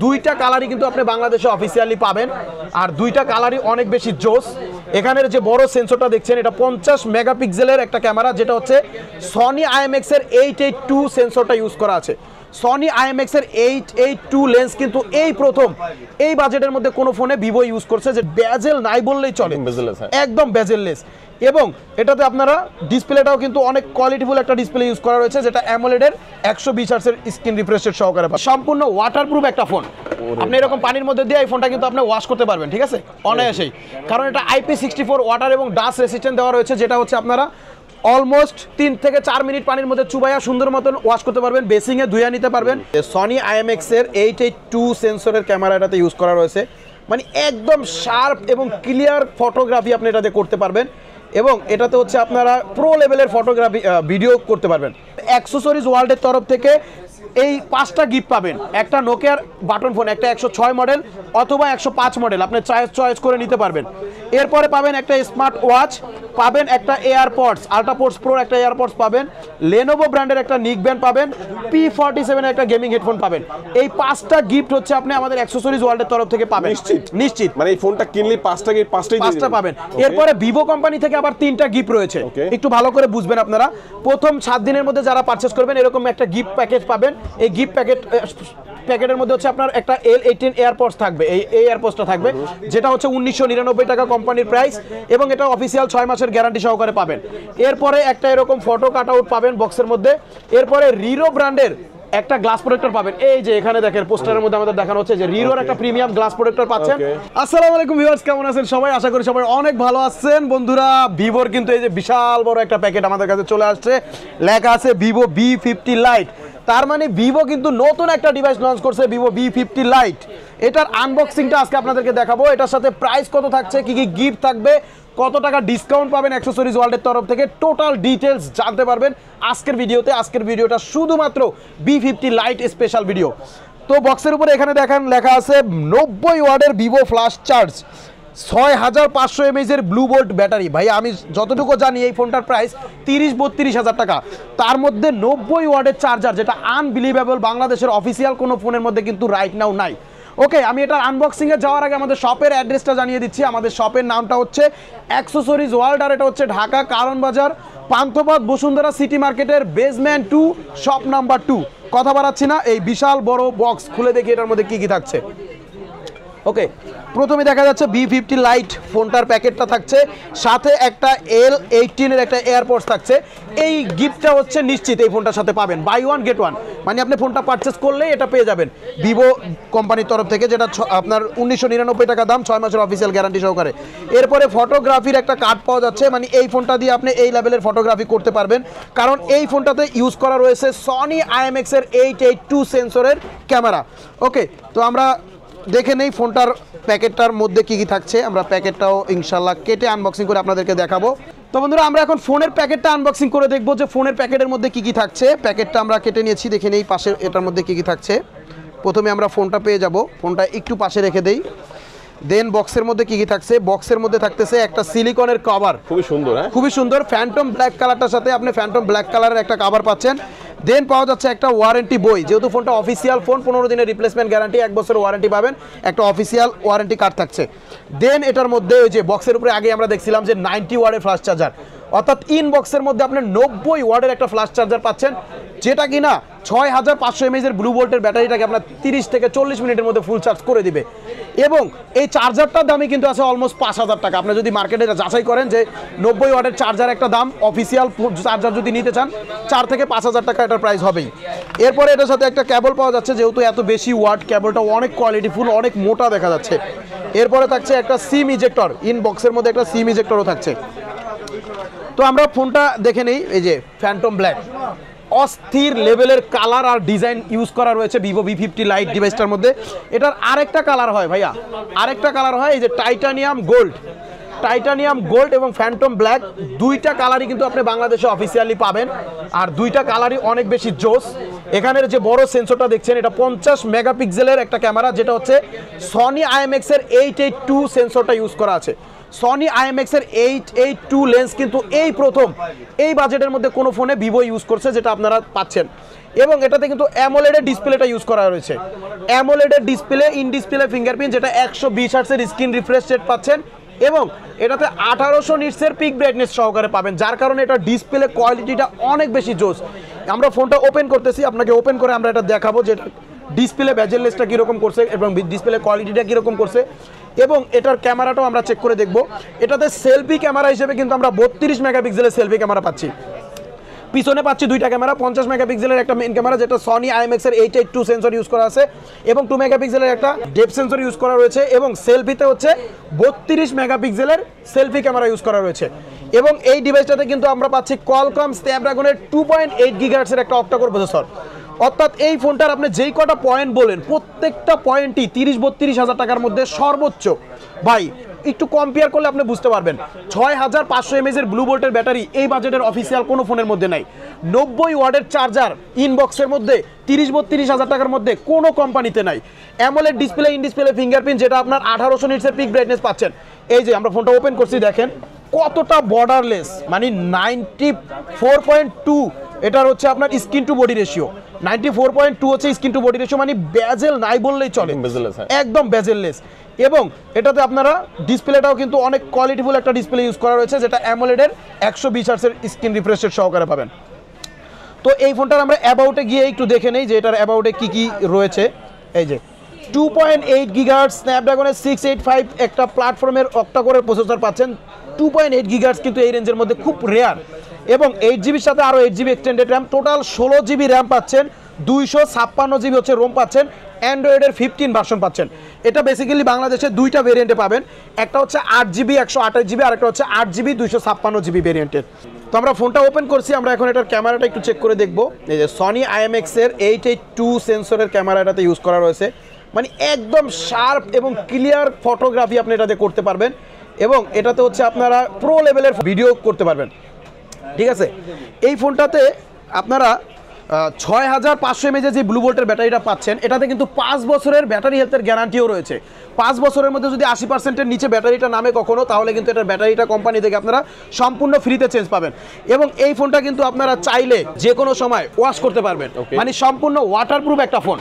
দুইটা কালারই কিন্তু আপনি বাংলাদেশে অফিসিয়ালি পাবেন আর দুইটা কালারই অনেক বেশি জোস। এখানের যে বড় সেন্সরটা দেখছেন এটা 50 মেগাপিক্সেলের একটা ক্যামেরা, যেটা হচ্ছে সনি আইএমএক্স এর 882 সেন্সরটা ইউজ করা আছে। সনি আইএমএক্স এর 882 লেন্স কিন্তু এই প্রথম এই বাজেটের মধ্যে কোনো ফোনে ভিভো ইউজ করছে, যে বেজেল নাই বললেই চলে, একদম বেজেললেস। এবং এটাতে আপনারা ডিসপ্লেটাও কিন্তু অনেক কোয়ালিটিফুল একটা ডিসপ্লে ইউজ করা রয়েছে, যেটা অ্যামোলেডের 120 হার্টজের স্ক্রিন রিফ্রেশ রেট সহকারে পাবেন। সম্পূর্ণ ওয়াটারপ্রুফ একটা ফোন। আপনি এরকম পানির মধ্যে দিয়ে এই ফোনটা কিন্তু আপনি ওয়াশ করতে পারবেন, ঠিক আছে, অনায়াসেই। কারণ এটা IP64 ওয়াটার এবং ডাস্ট রেসিস্ট্যান্ট দেওয়া রয়েছে, যেটা হচ্ছে আপনারা অলমোস্ট 3 থেকে 4 মিনিট পানির মধ্যে চুবাইয়া সুন্দর মতন ওয়াশ করতে পারবেন, বেসিংয়ে ধুয়ে নিতে পারবেন। সনি আইএমএক্স এর 882 সেন্সরের ক্যামেরা এটাতে ইউজ করা রয়েছে, মানে একদম শার্প এবং ক্লিয়ার ফটোগ্রাফি আপনি এটাতে করতে পারবেন। এবং এটাতে হচ্ছে আপনারা প্রো লেভেলের ফটোগ্রাফি ভিডিও করতে পারবেন। অ্যাক্সেসরিজ ওয়ার্ল্ডের তরফ থেকে এই 5টা গিফট পাবেন। একটা নোকিয়ার বাটন ফোন, একটা 106 মডেল অথবা 105 মডেল, আপনি চয়েস করে নিতে পারবেন। এরপরে পাবেন একটা স্মার্ট ওয়াচ, পাবেন একটা এয়ারপডস আল্ট্রাপডস প্রোর একটা এয়ারপডস পাবেন, লেনোভো ব্র্যান্ডের একটা নিক ব্যান্ড পাবেন, P47 এর একটা গেমিং হেডফোন পাবেন। এই 5টা গিফট হচ্ছে আপনি আমাদের অ্যাক্সেসরিজ ওয়ার্ল্ডের তরফ থেকে পাবেন, নিশ্চিত। মানে এই ফোনটা কিনলে 5টা গিফট 5টা পাবেন। এরপরে ভিভো কোম্পানি থেকে আবার 3টা গিফট রয়েছে, একটু ভালো করে বুঝবেন আপনারা। প্রথম 7 দিনের মধ্যে যারা পারচেজ করবেন এরকম একটা গিফট প্যাকেজ পাবেন। এই গিফট প্যাকেটের মধ্যে হচ্ছে আপনার একটা L18 এয়ারপডস থাকবে, এই এয়ারপডসটা থাকবে, যেটা হচ্ছে 1999 টাকা কোম্পানির প্রাইস, এবং এটা অফিসিয়াল 6 মাসের গ্যারান্টি সহকারে পাবেন। এরপরে একটা এরকম ফটো কাট আউট পাবেন বক্সের মধ্যে। এরপরে রিরো ব্র্যান্ডের একটা গ্লাস প্রোটেক্টর পাবেন, এই যে এখানে দেখেন পোস্টারের মধ্যে আমাদের দেখানো হচ্ছে যে রিরোর একটা প্রিমিয়াম গ্লাস প্রোটেক্টর পাচ্ছেন। আসসালামু আলাইকুম ভিউয়ার্স, কেমন আছেন সবাই? আশা করি সবাই অনেক ভালো আছেন। বন্ধুরা, ভিভোর কিন্তু এই যে বিশাল বড় একটা প্যাকেট আমাদের কাছে চলে আসছে, লেখা আছে ভিভো V50 লাইট। তার মানে ভিভো কিন্তু নতুন একটা ডিভাইস লঞ্চ করছে, ভিভো V50 লাইট। এটার আনবক্সিংটা আজকে আপনাদেরকে দেখাবো। এটার সাথে প্রাইস কত থাকছে, কি কি গিফট থাকবে, কত টাকা ডিসকাউন্ট পাবেন অ্যাক্সেসরিজ ওয়ার্ল্ডের তরফ থেকে, টোটাল ডিটেলস জানতে পারবেন আজকের ভিডিওতে। আজকের ভিডিওটা শুধুমাত্র V50 লাইট স্পেশাল ভিডিও। তো বক্সের উপরে এখানে দেখেন লেখা আছে 90 ওয়াটের ভিভো ফ্ল্যাশ চার্জ, 6500 mAh এর ব্লু বোল্ট ব্যাটারি। ভাই আমি যতটুকু জানি এই ফোনটার প্রাইস 30-32 হাজার টাকা, তার মধ্যে 90 ওয়াটের চার্জার, যেটা আনবিলিভেবল। বাংলাদেশের অফিসিয়াল কোনো ফোনের মধ্যে কিন্তু রাইট নাও নাই। ওকে, আমি এটার আনবক্সিংয়ে যাওয়ার আগে আমাদের শপের অ্যাড্রেসটা জানিয়ে দিচ্ছি। আমাদের শপের নামটা হচ্ছে অ্যাক্সেসরিজ ওয়ার্ল্ড, আর এটা হচ্ছে ঢাকা কারণ বাজার, পান্থপথ, বসুন্ধরা সিটি মার্কেটের বেসমেন্ট 2, শপ নাম্বার 2। কথা বাড়াচ্ছি না, এই বিশাল বড় বক্স খুলে দেখি এটার মধ্যে কি কি থাকছে। ওকে, প্রথমে দেখা যাচ্ছে V50 লাইট ফোনটার প্যাকেটটা থাকছে, সাথে একটা L18 এর একটা এয়ারপডস থাকছে। এই গিফটটা হচ্ছে নিশ্চিত এই ফোনটার সাথে পাবেন, বাই ওয়ান গেট ওয়ান, মানে আপনি ফোনটা পারচেস করলেই এটা পেয়ে যাবেন ভিভো কোম্পানির তরফ থেকে, যেটা আপনার 1999 টাকা দাম, 6 মাসের অফিসিয়াল গ্যারান্টি সহকারে। এরপরে ফটোগ্রাফির একটা কার্ড পাওয়া যাচ্ছে, মানে এই ফোনটা দিয়ে আপনি এই লেভেলের ফটোগ্রাফি করতে পারবেন, কারণ এই ফোনটাতে ইউজ করা রয়েছে সনি আইএমএক্স এর 882 সেন্সরের ক্যামেরা। ওকে, তো আমরা দেখে নেই ফোনটার প্যাকেটটার মধ্যে কি কি থাকছে। আমরা প্যাকেটটাও ইনশাল্লাহ কেটে আনবক্সিং করে আপনাদেরকে দেখাবো। তো বন্ধুরা, আমরা এখন ফোনের প্যাকেটটা আনবক্সিং করে দেখবো যে ফোনের প্যাকেটের মধ্যে কি কি থাকছে। প্যাকেটটা আমরা কেটে নিয়েছি, দেখে নেই পাশে এটার মধ্যে কি কি থাকছে। প্রথমে আমরা ফোনটা পেয়ে যাব, ফোনটা একটু পাশে রেখে দেই। দেন বক্সের মধ্যে কি কি থাকছে, বক্সের মধ্যে থাকতেছে একটা সিলিকনের কভার, খুবই সুন্দর, খুবই সুন্দর, ফ্যান্টম ব্ল্যাক কালারটার সাথে আপনি ফ্যান্টম ব্ল্যাক কালারের একটা কভার পাচ্ছেন। দেন পাওয়া যাচ্ছে একটা ওয়ারেন্টি বই, যেহেতু ফোনটা অফিসিয়াল ফোন, 15 দিনের রিপ্লেসমেন্ট গ্যারান্টি, 1 বছরের ওয়ারেন্টি পাবেন, একটা অফিসিয়াল ওয়ারেন্টি কার্ড থাকছে। দেন এটার মধ্যে ওই যে বক্সের উপরে আগে আমরা দেখছিলাম যে 90 ওয়াটের ফ্ল্যাশ চার্জার, অর্থাৎ ইনবক্সের মধ্যে আপনি 90 ওয়াটের একটা ফ্ল্যাশ চার্জার পাচ্ছেন, যেটা কিনা 6500 mAh এর ব্লু ভোল্টের ব্যাটারিটাকে আপনার 30 থেকে 40 মিনিটের মধ্যে ফুল চার্জ করে দিবে। এবং এই চার্জারটার দামই কিন্তু আছে অলমোস্ট 5000 টাকা। আপনি যদি মার্কেটে যাচাই করেন যে 90 ওয়াটের চার্জার একটা দাম, অফিসিয়াল চার্জার যদি নিতে চান 4 থেকে 5000 টাকা এটার প্রাইস হবেই। এরপরে এটার সাথে একটা কেবল পাওয়া যাচ্ছে, যেহেতু এত বেশি ওয়াট, কেবলটা অনেক কোয়ালিটিফুল, অনেক মোটা দেখা যাচ্ছে। এরপরে থাকছে একটা সিম ইজেক্টর, ইনবক্সের মধ্যে একটা সিম ইজেক্টরও থাকছে। তো আমরা ফোনটা দেখে নেই, এই যে ফ্যান্টম ব্ল্যাক, অস্থির লেভেলের কালার আর ডিজাইন ইউজ করা রয়েছে ভিভো V50 লাইট ডিভাইসটার মধ্যে। এটার আরেকটা কালার হয় ভাইয়া, আরেকটা কালার হয় এই যে টাইটানিয়াম গোল্ড এবং ফ্যান্টম ব্ল্যাক, দুইটা কালারই কিন্তু আপনি বাংলাদেশে অফিসিয়ালি পাবেন, আর দুইটা কালারই অনেক বেশি জোস। এখানের যে বড় সেন্সরটা দেখছেন এটা 50 মেগাপিক্সেলের একটা ক্যামেরা, যেটা হচ্ছে সনি আইএমএক্স এর 882 সেন্সরটা ইউজ করা আছে। সনি IMX এর 882 লেন্স কিন্তু এই প্রথম এই বাজেটের মধ্যে কোনো ফোনে ভিভো ইউজ করছে, যেটা আপনারা পাচ্ছেন। এবং এটাতে কিন্তু অ্যামোলেডের ডিসপ্লেটা ইউজ করা রয়েছে, অ্যামোলেডের ডিসপ্লে, ইন ডিসপ্লে ফিঙ্গারপ্রিন্ট, যেটা 120 হার্টজের স্ক্রিন রিফ্রেশ রেট পাচ্ছেন এবং এটাতে 1800 নিটসের পিক ব্রাইটনেস সহকারে পাবেন, যার কারণে এটা ডিসপ্লে কোয়ালিটিটা অনেক বেশি জোস। আমরা ফোনটা ওপেন করতেছি, আপনাকে ওপেন করে আমরা এটা দেখাবো যে ডিসপ্লে বেজেললেসটা কীরকম করছে এবং ডিসপ্লে কোয়ালিটিটা কীরকম করছে, এবং এটার ক্যামেরাটাও আমরা চেক করে দেখব। এটাতে সেলফি ক্যামেরা হিসেবে কিন্তু আমরা 32 মেগাপিক্সেলের সেলফি ক্যামেরা পাচ্ছি। পিছনে পাচ্ছি দুইটা ক্যামেরা, 50 মেগাপিক্সেলের একটা মেইন ক্যামেরা যেটা সনি IMX এর 882 সেন্সর ইউজ করা আছে এবং 2 মেগাপিক্সেলের একটা ডেপথ সেন্সর ইউজ করা রয়েছে এবং সেলফিতে হচ্ছে 32 মেগাপিক্সেলের সেলফি ক্যামেরা ইউজ করা রয়েছে। এবং এই ডিভাইসটাতে কিন্তু আমরা পাচ্ছি কোয়ালকম স্ন্যাপড্রাগনের 2.8 GHz এর একটা অক্টাকোর প্রসেসর। অর্থাৎ এই ফোনটার আপনি যেই কটা পয়েন্ট বলেন প্রত্যেকটা পয়েন্টই 30-32 হাজার টাকার মধ্যে সর্বোচ্চ। ভাই একটু কম্পেয়ার করলে আপনি বুঝতে পারবেন 6500 mAh এর ব্লু ভোল্টের ব্যাটারি এই বাজেটের অফিসিয়াল কোনো ফোনের মধ্যে নাই। 90 ওয়াটের চার্জার ইনবক্সের মধ্যে 30-32 হাজার টাকার মধ্যে কোনো কোম্পানিতে নাই। AMOLED display, in display fingerprint, যেটা আপনার 1800 নিটসের পিক ব্রাইটনেস পাচ্ছেন। এই যে আমরা ফোনটা ওপেন করছি, দেখেন কতটা বর্ডারলেস, মানে 94.2 এটার হচ্ছে আপনার স্ক্রিন টু বডি রেশিও, 94.2 হচ্ছে স্ক্রিন টু বডি রেশিও, মানে বেজেল নাই বললেই চলে, একদম বেজেললেস। এবং এটাতে আপনারা ডিসপ্লেটাও কিন্তু অনেক কোয়ালিটিফুল একটা ডিসপ্লে ইউজ করা রয়েছে, যেটা অ্যামোলেডের 120 হার্টজের স্ক্রিন রিফ্রেশ রেট সহকারে পাবেন। তো এই ফোনটার আমরা অ্যাবাউটে গিয়ে একটু দেখে নেই যে এটার অ্যাবাউটে কি কি রয়েছে। এই যে 2.8 GHz স্ন্যাপড্রাগনের 685 একটা প্ল্যাটফর্মের অক্টাকোরের প্রসেসর পাচ্ছেন। 2.8 GHz কিন্তু এই রেঞ্জের মধ্যে খুব রেয়ার। এবং 8GB সাথে আরও 8GB extended RAM, total 16GB RAM পাচ্ছেন, 256GB হচ্ছে রোম পাচ্ছেন, অ্যান্ড্রয়েডের 15 ভার্সন পাচ্ছেন। এটা বেসিক্যালি বাংলাদেশে দুইটা ভেরিয়েন্টে পাবেন, একটা হচ্ছে 8GB 128GB আর একটা হচ্ছে 8GB 256GB ভেরিয়েন্টের। তো আমরা ফোনটা ওপেন করছি, আমরা এখন এটার ক্যামেরাটা একটু চেক করে দেখব। এই যে সনি IMX এর 882 সেন্সরের ক্যামেরা এটাতে ইউজ করা রয়েছে, মানে একদম শার্প এবং ক্লিয়ার ফটোগ্রাফি আপনি এটাতে করতে পারবেন এবং এটাতে হচ্ছে আপনারা প্রো লেভেলের ভিডিও করতে পারবেন, ঠিক আছে। এই ফোনটাতে আপনারা 6500 mAh যে ব্লু ভোল্টের ব্যাটারিটা পাচ্ছেন, এটাতে কিন্তু 5 বছরের ব্যাটারি হেলথের গ্যারান্টিও রয়েছে। 5 বছরের মধ্যে যদি 80%-এর নিচে ব্যাটারিটা নামে কখনো, তাহলে কিন্তু এটার ব্যাটারিটা কোম্পানি থেকে আপনারা সম্পূর্ণ ফ্রিতে চেঞ্জ পাবেন। এবং এই ফোনটা কিন্তু আপনারা চাইলে যে কোনো সময় ওয়াশ করতে পারবেন, মানে সম্পূর্ণ ওয়াটারপ্রুফ একটা ফোন।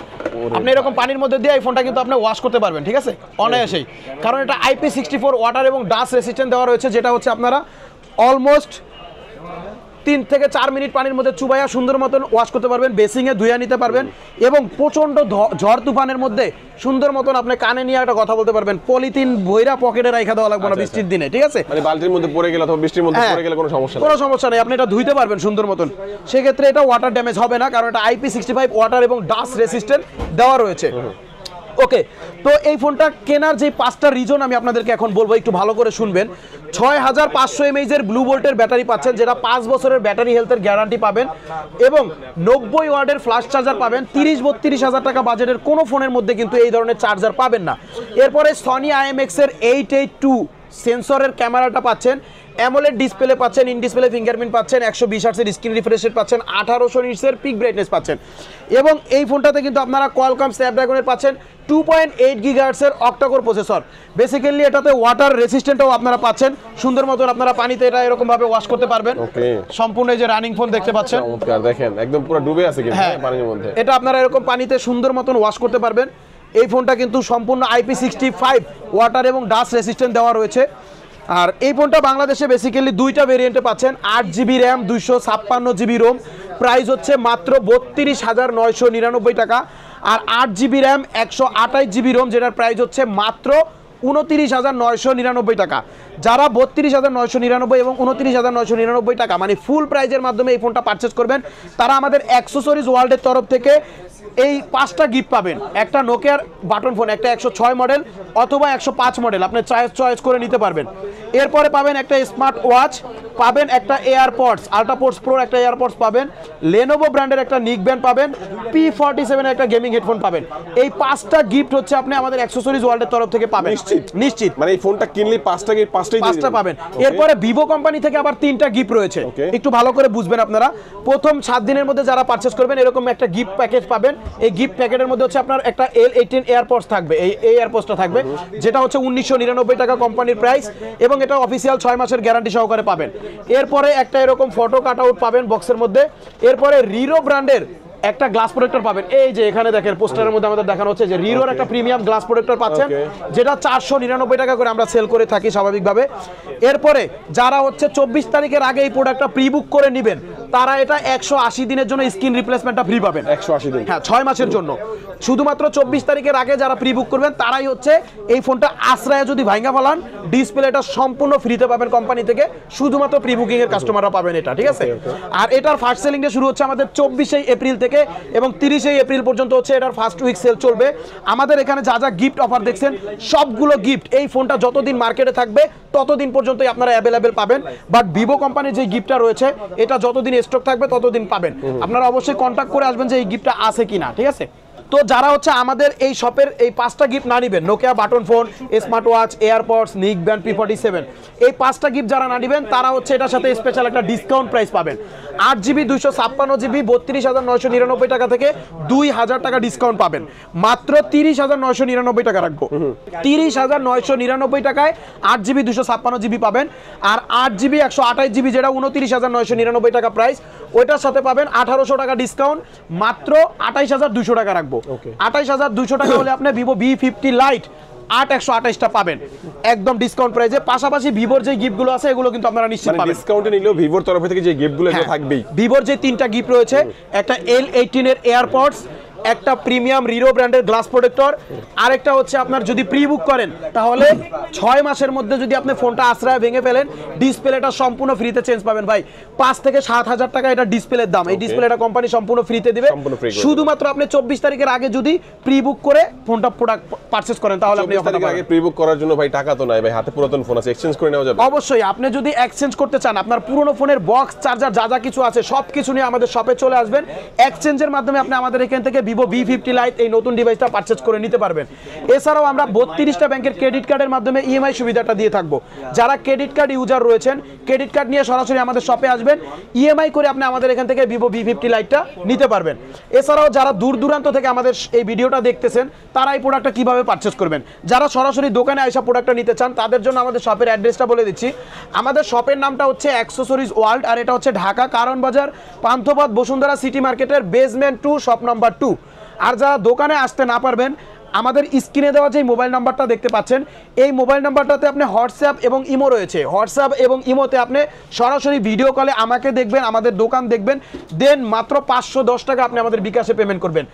আপনি এরকম পানির মধ্যে দিয়ে এই ফোনটা কিন্তু আপনি ওয়াশ করতে পারবেন, ঠিক আছে, অনায়াসেই। কারণ এটা IP64 ওয়াটার এবং ডাস্ট রেসিস্ট্যান্ট দেওয়া রয়েছে, যেটা হচ্ছে আপনারা অলমোস্ট 3 থেকে 4 মিনিট পানির মধ্যে চুবাইয়া সুন্দর মতন ওয়াশ করতে পারবেন, বেসিংয়ে ধুইয়া নিতে পারবেন এবং প্রচণ্ড ঝড় তুফানের মধ্যে সুন্দর মতন আপনি কানে নিয়ে একটা কথা বলতে পারবেন। পলিথিন বইরা পকেটে রাখা দেওয়া লাগবে না বৃষ্টির দিনে, ঠিক আছে, মানে বালতির মধ্যে পড়ে গেলে অথবা বৃষ্টির মধ্যে পড়ে গেলে কোনো সমস্যা নেই, আপনি এটা ধুইতে পারবেন সুন্দর মতন। সেক্ষেত্রে এটা ওয়াটার ড্যামেজ হবে না, কারণ এটা IP65 ওয়াটার এবং ডাস্ট রেসিস্ট্যান্ট দেওয়া রয়েছে। ওকে, তো এই ফোনটা কেনার যে 5টা রিজন আমি আপনাদেরকে এখন বলবো, একটু ভালো করে শুনবেন। 6500 mAh এর ব্লু ভোল্টের ব্যাটারি পাচ্ছেন, যেটা 5 বছরের ব্যাটারি হেলথের গ্যারান্টি পাবেন এবং 90 ওয়াটের ফ্লাশ চার্জার পাবেন। 30-32 হাজার টাকা বাজেটের কোনো ফোনের মধ্যে কিন্তু এই ধরনের চার্জার পাবেন না। এরপরে সনি IMX এর 882 সেন্সরের ক্যামেরাটা পাচ্ছেন, অ্যামোলেড ডিসপ্লে পাচ্ছেন, ইন ডিসপ্লে ফিঙ্গারপ্রিন্ট পাচ্ছেন, 120 হার্টজের স্ক্রিন রিফ্রেশ রেট পাচ্ছেন, 1800 নিটসের পিক ব্রাইটনেস পাচ্ছেন। এবং এই ফোনটাতে কিন্তু আপনারা কোয়ালকম স্ন্যাপড্রাগনের পাচ্ছেন 2.8 GHz এর অক্টাকোর প্রসেসর। বেসিক্যালি এটাতে ওয়াটার রেসিস্ট্যান্টও আপনারা পাচ্ছেন, সুন্দর মতন আপনারা পানিতে এটা এরকম ভাবে ওয়াশ করতে পারবেন। সম্পূর্ণ এই যে রানিং ফোন দেখতে পাচ্ছেন, দেখেন একদম পুরো ডুবে আছে কিন্তু পানির মধ্যে। এটা আপনারা এরকম পানিতে সুন্দর মতন ওয়াশ করতে পারবেন। এই ফোনটা কিন্তু সম্পূর্ণ IP65 ওয়াটার এবং ডাস্ট রেসিস্ট্যান্ট দেওয়া রয়েছে। আর এই ফোনটা বাংলাদেশে বেসিক্যালি দুইটা ভেরিয়েন্টে পাচ্ছেন, 8GB RAM 256GB Rome, price হচ্ছে মাত্র 32,999 টাকা। আর 8GB র্যাম 128GB রোম, যেটার প্রাইস হচ্ছে মাত্র 29,999 টাকা। যারা 32,999 এবং 29,999 টাকা মানে ফুল প্রাইজের মাধ্যমে এই ফোনটা পারচেস করবেন, তারা আমাদের অ্যাক্সেসরিজ ওয়ার্ল্ডের তরফ থেকে এই 5টা গিফট পাবেন। একটা নোকিয়ার বাটন ফোন, একটা 106 মডেল অথবা 105 মডেল, আপনি চয়েস করে নিতে পারবেন। এরপরে পাবেন একটা স্মার্ট ওয়াচ, পাবেন একটা এয়ারপডস আল্ট্রাপডস প্রো একটা এয়ারপডস পাবেন, লেনোভো ব্র্যান্ডের একটা নিক ব্যান্ড পাবেন, P47 এর একটা গেমিং হেডফোন পাবেন। এই 5টা গিফট হচ্ছে আপনি আমাদের অ্যাকসেসরিজ ওয়ার্ল্ডের তরফ থেকে পাবেন। নিশ্চিত মানে এই ফোনটা কিনলে 5টা পাবেন। এরপরে ভিভো কোম্পানি থেকে আবার 3টা গিফট রয়েছে, একটু ভালো করে বুঝবেন আপনারা। প্রথম 7 দিনের মধ্যে যারা পারচেজ করবেন এরকম একটা গিফট প্যাকেজ পাবেন। এই গিফট প্যাকেটের মধ্যে হচ্ছে আপনার একটা L18 এয়ারপডস থাকবে, এই এয়ারপডসটা থাকবে, যেটা হচ্ছে 1999 টাকা কোম্পানির প্রাইস, এবং এটা অফিসিয়াল 6 মাসের গ্যারান্টি সহকারে পাবেন। এরপরে একটা এরকম ফটো কাট আউট পাবেন বক্সের মধ্যে। এরপরে রিরো ব্র্যান্ডের একটা গ্লাস প্রোটেক্টর পাবেন। এই যে এখানে দেখেন পোস্টারের মধ্যে আমাদের দেখানো হচ্ছে যে রিরোর একটা প্রিমিয়াম গ্লাস প্রোটেক্টর পাচ্ছেন, যেটা 499 টাকা করে আমরা সেল করে থাকি স্বাভাবিকভাবে। এরপরে যারা হচ্ছে 24 তারিখের আগে এই প্রোডাক্টটা প্রি বুক করে নেবেন তারা এটা 180 দিনের জন্য স্ক্রিন রিপ্লেসমেন্টটা ফ্রি পাবেন। 180 দিন, হ্যাঁ 6 মাসের জন্য। শুধুমাত্র 24 তারিখের আগে যারা প্রি বুক করবেন তারাই হচ্ছে এই ফোনটা আশ্রয়ে যদি ভাঙা ফেলান ডিসপ্লেটা সম্পূর্ণ ফ্রিতে পাবেন কোম্পানি থেকে, শুধুমাত্র প্রি বুকিং এর কাস্টমাররা পাবেন এটা, ঠিক আছে। আর এটার ফার্স্ট সেলিং ডে শুরু হচ্ছে আমাদের 24 এপ্রিল থেকে এবং 30 এপ্রিল পর্যন্ত হচ্ছে এটার ফার্স্ট উইক সেল চলবে। আমাদের এখানে যা যা গিফট অফার দেখছেন সবগুলো গিফট এই ফোনটা যতদিন মার্কেটে থাকবে ততদিন পর্যন্তই আপনারা অ্যাভেলেবেল পাবেন। বাট ভিভো কোম্পানির যে গিফটটা রয়েছে এটা যতদিন স্টক থাকবে ততদিন পাবেন। আপনারা অবশ্যই কন্ট্যাক্ট করে আসবেন যে এই গিফটটা আছে কিনা, ঠিক আছে। তো যারা হচ্ছে আমাদের এই শপের এই 5টা গিফট না নেবেন, Nokia button phone, smart watch, AirPods, নিক ব্যান্ড, P47, এই 5টা গিফট যারা না নেবেন তারা হচ্ছে এটার সাথে স্পেশাল একটা ডিসকাউন্ট প্রাইস পাবেন। 8GB 256GB 32,999 টাকা থেকে 2,000 টাকা ডিসকাউন্ট পাবেন। মাত্র 30,999 টাকা রাখবো। 30,999 টাকায় 8GB 256GB পাবেন। আর 8GB 128GB যেটা 29,999 টাকা প্রাইস, ওইটার সাথে পাবেন 1800 টাকা ডিসকাউন্ট, মাত্র 28,200 টাকা রাখবো। 28,200 টাকা হলে আপনি ভিভো V50 লাইট 8128টা পাবেন একদম ডিসকাউন্ট প্রাইসে। পাশাপাশি ভিভোর যে গিফটগুলো আছে এগুলো কিন্তু আপনারা নিশ্চিত পাবেন। ডিসকাউন্টে নিলেও ভিভোর তরফ থেকে যে গিফটগুলো এগুলো থাকবেই। ভিভোর যে 3টা গিফট রয়েছে, একটা L18 এর এয়ারপডস, একটা প্রিমিয়াম রিরো ব্র্যান্ডের গ্লাস প্রোটেক্টর, আরেকটা হচ্ছে আপনার যদি প্রি বুক করেন তাহলে 6 মাসের মধ্যে যদি আপনি ফোনটা আশ্রয় ভেঙে ফেলেন ডিসপ্লেটা সম্পূর্ণ ফ্রিতে চেঞ্জ পাবেন ভাই। 5 থেকে 7,000 টাকা এটা ডিসপ্লের দাম। এই ডিসপ্লেটা কোম্পানি সম্পূর্ণ ফ্রিতে দিবে। শুধুমাত্র আপনি 24 তারিখের আগে যদি প্রি বুক করে ফোনটা প্রোডাক্ট পারচেজ করেন তাহলে আপনি 24 তারিখের আগে প্রি বুক করার জন্য ভাই টাকা তো নাই ভাই, হাতে পুরাতন ফোন আছে, এক্সচেঞ্জ করে নেওয়া যাবে। অবশ্যই আপনি যদি এক্সচেঞ্জ করতে চান আপনার পুরনো ফোনের বক্স, চার্জার, যা যা কিছু আছে সবকিছু নিয়ে আমাদের শপে চলে আসবেন। এক্সচেঞ্জের মাধ্যমে আপনি আমাদের এখান থেকে ভিভো V50 লাইট এই নতুন ডিভাইসটা পারচেজ করে নিতে পারবেন। এছাড়াও আমরা 32টা ব্যাংকের ক্রেডিট কার্ডের মাধ্যমে ইএমআই সুবিধাটা দিয়ে থাকবো। যারা ক্রেডিট কার্ড ইউজার রয়েছেন ক্রেডিট কার্ড নিয়ে সরাসরি আমাদের শপে আসবেন, ইএমআই করে আপনি আমাদের এখান থেকে ভিভো V50 লাইটটা নিতে পারবেন। এছাড়াও যারা দূর দূরান্ত থেকে আমাদের এই ভিডিওটা দেখতেছেন তারা এই প্রোডাক্টটা কিভাবে পারচেজ করবেন, যারা সরাসরি দোকানে এসে প্রোডাক্টটা নিতে চান তাদের জন্য আমাদের শপের অ্যাড্রেসটা বলে দিচ্ছি। আমাদের শপের নামটা হচ্ছে অ্যাক্সেসরিজ ওয়ার্ল্ড, আর এটা হচ্ছে ঢাকা কারণ বাজার, পান্থপথ, বসুন্ধরা সিটি মার্কেটের বেসমেন্ট 2 শপ নাম্বার 2। আর যারা দোকানে আসতে না পারবেন আমাদের স্ক্রিনে দেওয়া যে মোবাইল নাম্বারটা দেখতে পাচ্ছেন এই মোবাইল নাম্বারটাতে আপনি হোয়াটসঅ্যাপ এবং ইমো রয়েছে, হোয়াটসঅ্যাপ এবং ইমোতে আপনি সরাসরি ভিডিও কলে আমাকে দেখবেন, আমাদের দোকান দেখবেন, দেন মাত্র 510 টাকা আপনি আমাদের বিকাশে পেমেন্ট করবেন।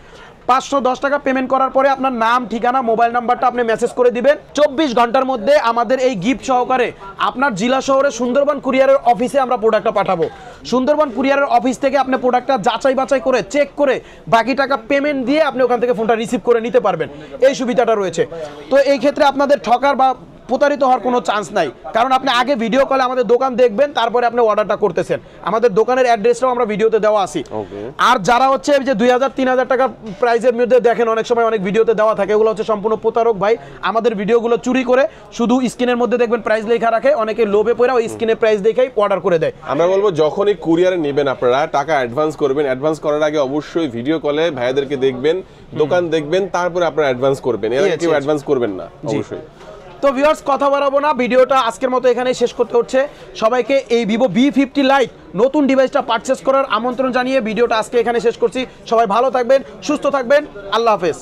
510 টাকা পেমেন্ট করার পরে আপনার নাম, ঠিকানা, মোবাইল নাম্বারটা আপনি মেসেজ করে দিবেন। 24 ঘন্টার মধ্যে আমাদের এই গিফট সহকারে আপনার জেলা শহরে সুন্দরবন কুরিয়ারের অফিসে আমরা প্রোডাক্টটা পাঠাবো। সুন্দরবন কুরিয়ারের অফিস থেকে আপনি প্রোডাক্টটা যাচাই বাছাই করে চেক করে বাকি টাকা পেমেন্ট দিয়ে আপনি ওখান থেকে ফোনটা রিসিভ করে নিতে পারবেন, এই সুবিধাটা রয়েছে। তো এই ক্ষেত্রে আপনাদের ঠকার বা প্রতারিত হওয়ার কোনো চান্স নাই, কারণ আপনি আগে ভিডিও কলে আমাদের দোকান দেখবেন তারপরে আপনি অর্ডারটা করতেছেন। আমাদের দোকানের অ্যাড্রেসটাও আমরা ভিডিওতে দেওয়া আছে। আর যারা হচ্ছে যে 2,000-3,000 টাকা প্রাইসের মধ্যে দেখেন অনেক সময় অনেক ভিডিওতে দেওয়া থাকে, এগুলো হচ্ছে সম্পূর্ণ প্রতারক ভাই। আমাদের ভিডিওগুলো চুরি করে শুধু স্ক্রিনের মধ্যে দেখবেন প্রাইস লেখা রাখে, অনেকে লোভে পড়ে ওই স্ক্রিনে প্রাইস দেখেই অর্ডার করে দেয়। আমরা বলবো যখনই কুরিয়ারে নেবেন আপনারা টাকা অ্যাডভান্স করবেন, অ্যাডভান্স করার আগে অবশ্যই ভিডিও কলে ভাইয়াদেরকে দেখবেন, দোকান দেখবেন, তারপরে আপনারা অ্যাডভান্স করবেন, এর আগে কেউ অ্যাডভান্স করবেন না অবশ্যই। তো ভিউয়ার্স কথা বাড়াবো না, ভিডিওটা আজকের মতো এখানেই শেষ করতে হচ্ছে। সবাইকে এই ভিভো V50 লাইট নতুন ডিভাইসটা পারচেজ করার আমন্ত্রণ জানিয়ে ভিডিওটা আজকে এখানে শেষ করছি। সবাই ভালো থাকবেন, সুস্থ থাকবেন, আল্লাহ হাফেজ।